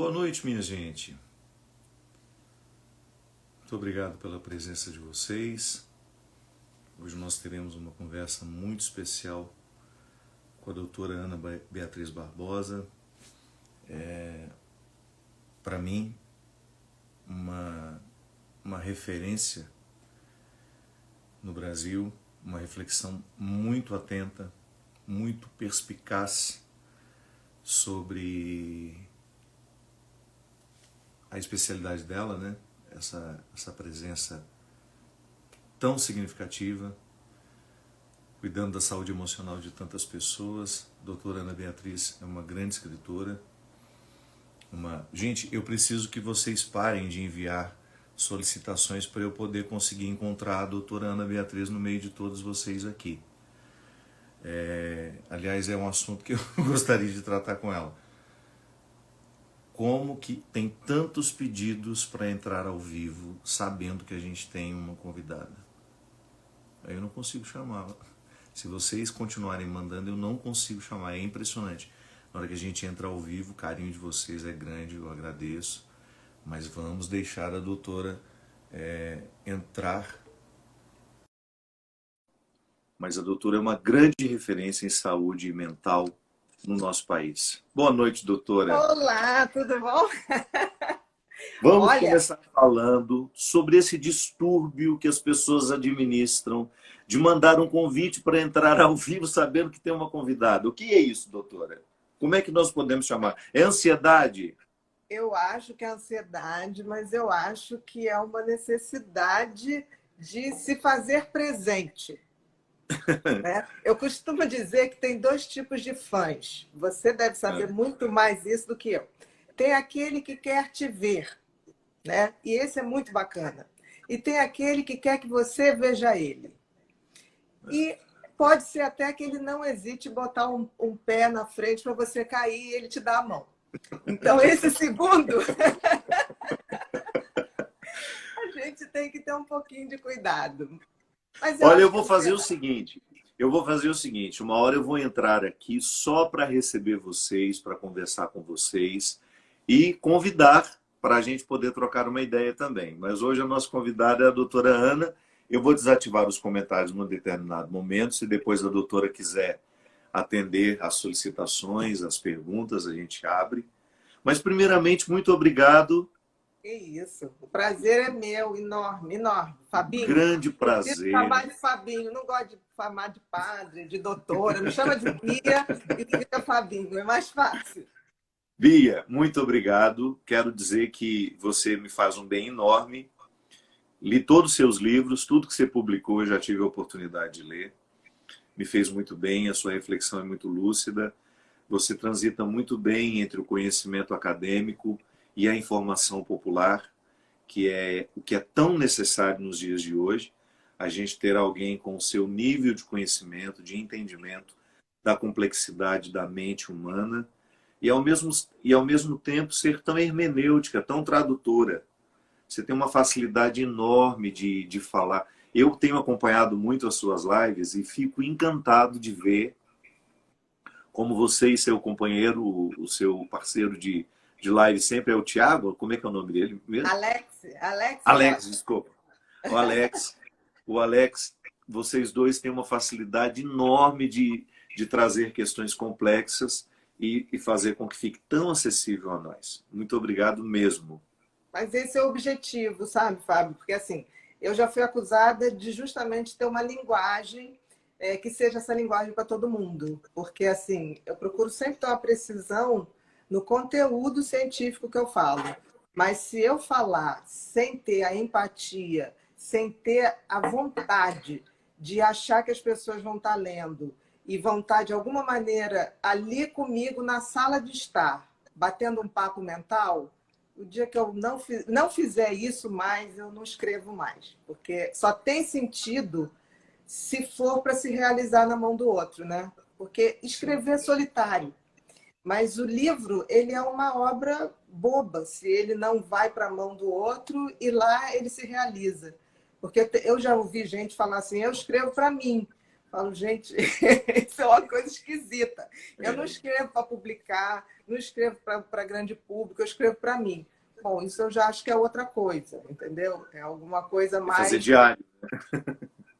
Boa noite, minha gente. Muito obrigado pela presença de vocês. Hoje nós teremos uma conversa muito especial com a doutora Ana Beatriz Barbosa. Para mim, uma referência no Brasil, uma reflexão muito atenta, muito perspicaz sobre a especialidade dela, né? Essa presença tão significativa, cuidando da saúde emocional de tantas pessoas. A doutora Ana Beatriz é uma grande escritora. Gente, eu preciso que vocês parem de enviar solicitações para eu poder conseguir encontrar a doutora Ana Beatriz no meio de todos vocês aqui. Aliás, é um assunto que eu gostaria de tratar com ela. Como que tem tantos pedidos para entrar ao vivo, sabendo que a gente tem uma convidada? Aí eu não consigo chamá-la. Se vocês continuarem mandando, eu não consigo chamar. É impressionante. Na hora que a gente entra ao vivo, o carinho de vocês é grande, eu agradeço. Mas vamos deixar a doutora entrar. Mas a doutora é uma grande referência em saúde mental no nosso país. Boa noite, doutora. Olá, tudo bom? Vamos começar falando sobre esse distúrbio que as pessoas administram de mandar um convite para entrar ao vivo sabendo que tem uma convidada. O que é isso, doutora? Como é que nós podemos chamar? É ansiedade? Eu acho que é ansiedade, mas eu acho que é uma necessidade de se fazer presente. Né? Eu costumo dizer que tem dois tipos de fãs. Você deve saber muito mais isso do que eu. Tem aquele que quer te ver, né? E esse é muito bacana. E tem aquele que quer que você veja ele. E pode ser até que ele não hesite botar um pé na frente para você cair e ele te dá a mão. Então, esse segundo, a gente tem que ter um pouquinho de cuidado. Mas olha, eu vou fazer o seguinte. Uma hora eu vou entrar aqui só para receber vocês, para conversar com vocês e convidar para a gente poder trocar uma ideia também. Mas hoje a nossa convidada é a doutora Ana. Eu vou desativar os comentários num determinado momento. Se depois a doutora quiser atender às solicitações, às perguntas, a gente abre. Mas, primeiramente, muito obrigado. Que isso. O prazer é meu, enorme, enorme. Fabinho. Grande prazer. Eu chamar de Fabinho, não gosto de chamar de padre, de doutora. Me chama de Bia e fica Fabinho, é mais fácil. Bia, muito obrigado. Quero dizer que você me faz um bem enorme. Li todos os seus livros, tudo que você publicou, eu já tive a oportunidade de ler. Me fez muito bem, a sua reflexão é muito lúcida. Você transita muito bem entre o conhecimento acadêmico e a informação popular, que é o que é tão necessário nos dias de hoje, a gente ter alguém com o seu nível de conhecimento, de entendimento da complexidade da mente humana e ao mesmo tempo ser tão hermenêutica, tão tradutora. Você tem uma facilidade enorme de falar. Eu tenho acompanhado muito as suas lives e fico encantado de ver como você e seu companheiro, o seu parceiro de live sempre é o Thiago. Como é que é o nome dele mesmo? Alex, desculpa. O Alex, vocês dois têm uma facilidade enorme de trazer questões complexas e fazer com que fique tão acessível a nós. Muito obrigado mesmo. Mas esse é o objetivo, sabe, Fábio? Porque assim, eu já fui acusada de justamente ter uma linguagem que seja essa linguagem para todo mundo. Porque assim, eu procuro sempre ter uma precisão no conteúdo científico que eu falo. Mas se eu falar sem ter a empatia, sem ter a vontade de achar que as pessoas vão estar lendo e vão estar, de alguma maneira, ali comigo na sala de estar, batendo um papo mental, o dia que eu não fizer isso mais, eu não escrevo mais. Porque só tem sentido se for para se realizar na mão do outro, né? Porque escrever é solitário. Mas o livro, ele é uma obra boba, se ele não vai para a mão do outro e lá ele se realiza. Porque eu já ouvi gente falar assim, eu escrevo para mim, Falo, gente, isso é uma coisa esquisita. Eu não É. escrevo para publicar, não escrevo para grande público, eu escrevo para mim. Bom, isso eu já acho que é outra coisa, entendeu? É alguma coisa E fazer mais. diário.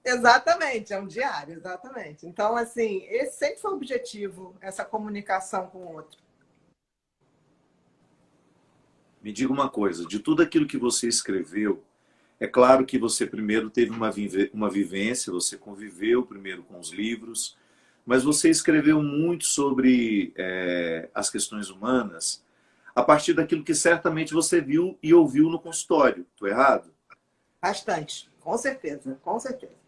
Exatamente, é um diário, exatamente. Então, assim, esse sempre foi o objetivo, essa comunicação com o outro. Me diga uma coisa, de tudo aquilo que você escreveu, é claro que você primeiro teve uma vivência, você conviveu primeiro com os livros, mas você escreveu muito sobre as questões humanas a partir daquilo que certamente você viu e ouviu no consultório. Estou errado? Bastante, com certeza, com certeza.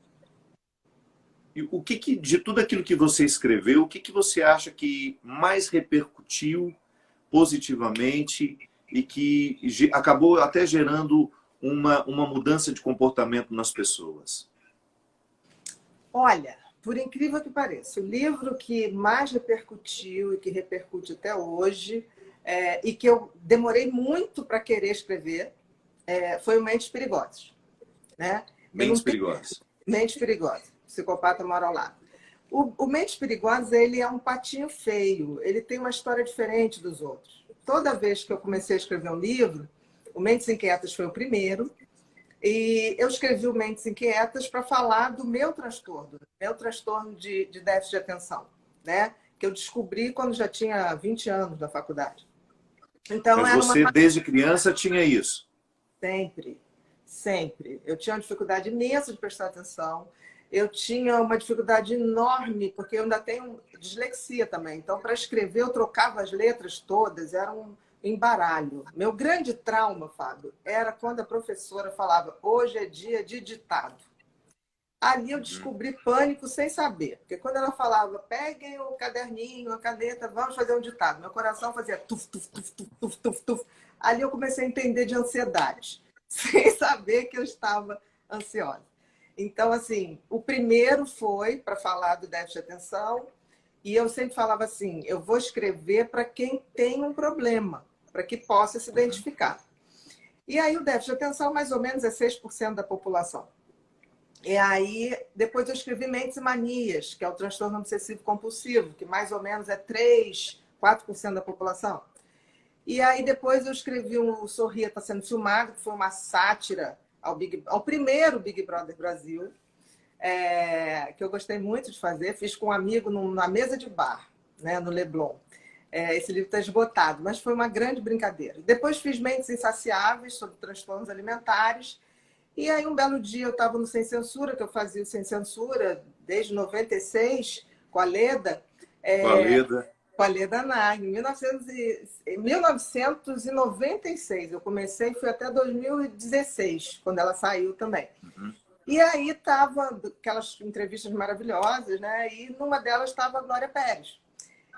E de tudo aquilo que você escreveu, o que você acha que mais repercutiu positivamente e que acabou até gerando uma mudança de comportamento nas pessoas? Olha, por incrível que pareça, o livro que mais repercutiu e que repercute até hoje, e que eu demorei muito para querer escrever, foi o Mentes Perigosas. Né? Eu não Mentes tenho... perigosas. Mentes Perigosas, Psicopata Mora ao Lado. O Mentes Perigosas, ele é um patinho feio, ele tem uma história diferente dos outros. Toda vez que eu comecei a escrever um livro, o Mentes Inquietas foi o primeiro, e eu escrevi o Mentes Inquietas para falar do meu transtorno de déficit de atenção, né? Que eu descobri quando já tinha 20 anos na faculdade. Então, Mas era uma... você, desde criança, tinha isso? Sempre, sempre. Eu tinha uma dificuldade imensa de prestar atenção. Eu tinha uma dificuldade enorme, porque eu ainda tenho dislexia também. Então, para escrever, eu trocava as letras todas, era um embaralho. Meu grande trauma, Fábio, era quando a professora falava: hoje é dia de ditado. Ali eu descobri pânico sem saber. Porque quando ela falava: peguem o caderninho, a caneta, vamos fazer um ditado. Meu coração fazia tuf, tuf, tuf, tuf, tuf, tuf, tuf. Ali eu comecei a entender de ansiedade, sem saber que eu estava ansiosa. Então, assim, o primeiro foi para falar do déficit de atenção, e eu sempre falava assim: eu vou escrever para quem tem um problema, para que possa se identificar. E aí o déficit de atenção, mais ou menos, é 6% da população. E aí, depois eu escrevi Mentes e Manias, que é o transtorno obsessivo compulsivo, que mais ou menos é 3, 4% da população. E aí depois eu escrevi o Sorria Está Sendo Filmado, que foi uma sátira ao primeiro Big Brother Brasil, que eu gostei muito de fazer. Fiz com um amigo na mesa de bar, né, no Leblon. Esse livro está esgotado, mas foi uma grande brincadeira. Depois fiz Mentes Insaciáveis, sobre transtornos alimentares. E aí, um belo dia, eu estava no Sem Censura, que eu fazia o Sem Censura desde 96, com a Leda. Com a Leda. Com a Leda Nagel, em 1996. Eu comecei, fui até 2016, quando ela saiu também. Uhum. E aí estava aquelas entrevistas maravilhosas, né? E numa delas estava a Glória Pérez.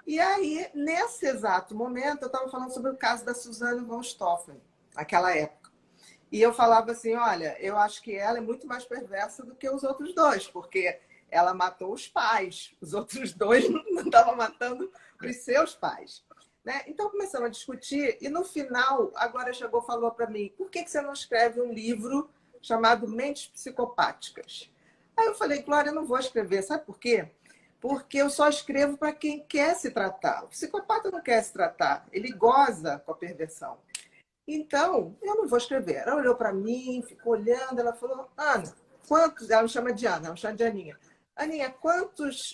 E aí, nesse exato momento, eu estava falando sobre o caso da Suzane von Stauffen, naquela época. E eu falava assim: olha, eu acho que ela é muito mais perversa do que os outros dois, porque ela matou os pais, os outros dois não estavam matando os seus pais. Né? Então começamos a discutir, e no final, agora chegou e falou para mim: por que você não escreve um livro chamado Mentes Psicopáticas? Aí eu falei: Glória, eu não vou escrever, sabe por quê? Porque eu só escrevo para quem quer se tratar. O psicopata não quer se tratar, ele goza com a perversão. Então, eu não vou escrever. Ela olhou para mim, ficou olhando, ela falou: Ana, quantos... Ela me chama de Ana, ela me chama de Aninha. Aninha, quantas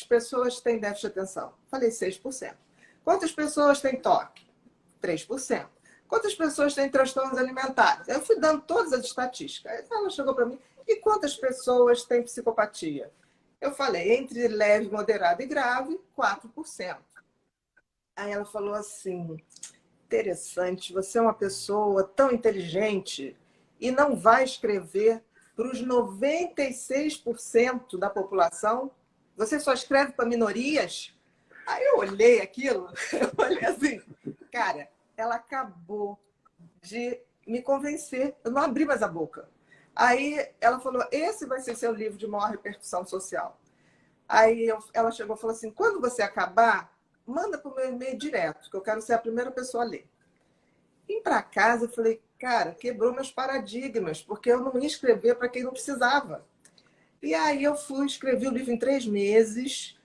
pessoas têm déficit de atenção? Falei: 6%. Quantas pessoas têm toque? 3%. Quantas pessoas têm transtornos alimentares? Eu fui dando todas as estatísticas. Aí ela chegou para mim: e quantas pessoas têm psicopatia? Eu falei: entre leve, moderado e grave, 4%. Aí ela falou assim: interessante, você é uma pessoa tão inteligente e não vai escrever para os 96% da população? Você só escreve para minorias? Aí eu olhei aquilo, eu olhei assim, cara, ela acabou de me convencer. Eu não abri mais a boca. Aí ela falou: esse vai ser seu livro de maior repercussão social. Aí ela chegou e falou assim: quando você acabar, manda para o meu e-mail direto, que eu quero ser a primeira pessoa a ler. Vim para casa e falei: cara, quebrou meus paradigmas, porque eu não ia escrever para quem não precisava. E aí eu fui, escrevi o livro em 3 meses,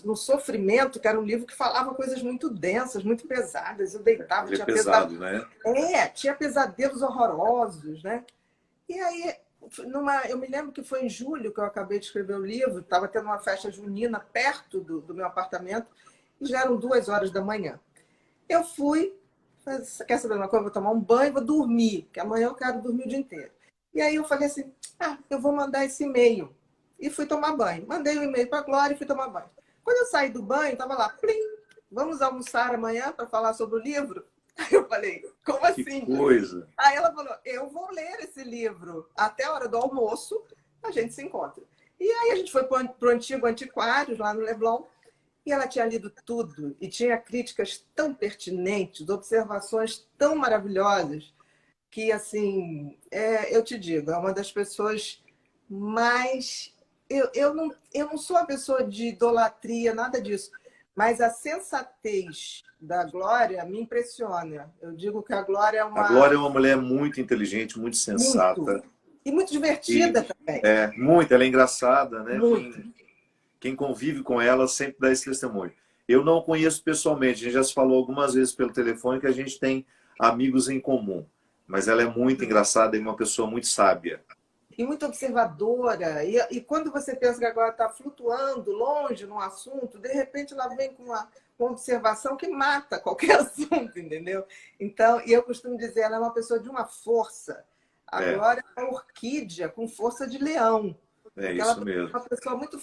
no Sofrimento, que era um livro que falava coisas muito densas, muito pesadas. Eu deitava, Ele é tinha pesado, né? tinha pesadelos horrorosos, né? E aí, eu me lembro que foi em julho que eu acabei de escrever o livro, estava tendo uma festa junina perto do meu apartamento, e já eram 2 horas da manhã. Eu fui, quer saber uma coisa? Vou tomar um banho, vou dormir, que amanhã eu quero dormir o dia inteiro. E aí eu falei assim, eu vou mandar esse e-mail. E fui tomar banho. Mandei o e-mail para a Glória e fui tomar banho. Quando eu saí do banho, estava lá, plim, vamos almoçar amanhã para falar sobre o livro? Aí eu falei, como Que assim? coisa! Aí ela falou, eu vou ler esse livro. Até a hora do almoço, a gente se encontra. E aí a gente foi para o Antigo Antiquários, lá no Leblon, e ela tinha lido tudo, e tinha críticas tão pertinentes, observações tão maravilhosas, que, assim, eu te digo, é uma das pessoas mais... eu não sou uma pessoa de idolatria, nada disso, mas a sensatez da Glória me impressiona. Eu digo que a Glória é A uma... Glória é uma mulher muito inteligente, muito Muito. sensata. E muito E divertida também. muito, ela é engraçada, né? Muito. Quem convive com ela sempre dá esse testemunho. Eu não conheço pessoalmente, a gente já se falou algumas vezes pelo telefone que a gente tem amigos em comum. Mas ela é muito engraçada e uma pessoa muito sábia. E muito observadora. E quando você pensa que agora está flutuando longe num assunto, de repente ela vem com uma observação que mata qualquer assunto, entendeu? Então, e eu costumo dizer, ela é uma pessoa de uma força. A É, Glória é uma orquídea com força de leão. é Porque ela isso é mesmo. uma pessoa muito